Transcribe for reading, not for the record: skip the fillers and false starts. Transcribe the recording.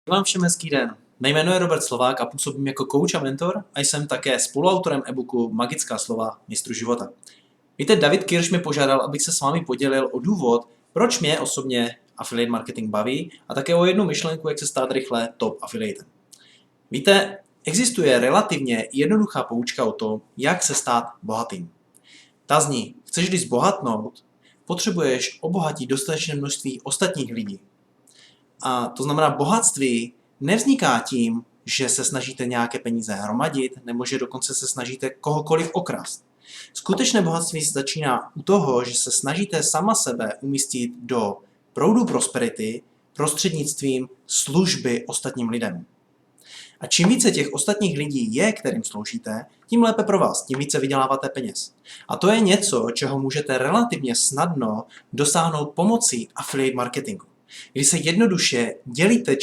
Vám všem hezký den. Mé jméno je Robert Slovák a působím jako coach a mentor a jsem také spoluautorem e-booku Magická slova mistru života. Víte, David Kirsch mi požádal, abych se s vámi podělil o důvod, proč mě osobně affiliate marketing baví a také o jednu myšlenku, jak se stát rychle top affiliatem. Víte, existuje relativně jednoduchá poučka o tom, jak se stát bohatým. Ta zní, chceš-li zbohatnout, potřebuješ obohatit dostatečné množství ostatních lidí. A to znamená, bohatství nevzniká tím, že se snažíte nějaké peníze hromadit, nebo že dokonce se snažíte kohokoliv okrást. Skutečné bohatství začíná u toho, že se snažíte sama sebe umístit do proudu prosperity prostřednictvím služby ostatním lidem. A čím více těch ostatních lidí je, kterým sloužíte, tím lépe pro vás, tím více vyděláváte peněz. A to je něco, čeho můžete relativně snadno dosáhnout pomocí affiliate marketingu, kdy se jednoduše dělíte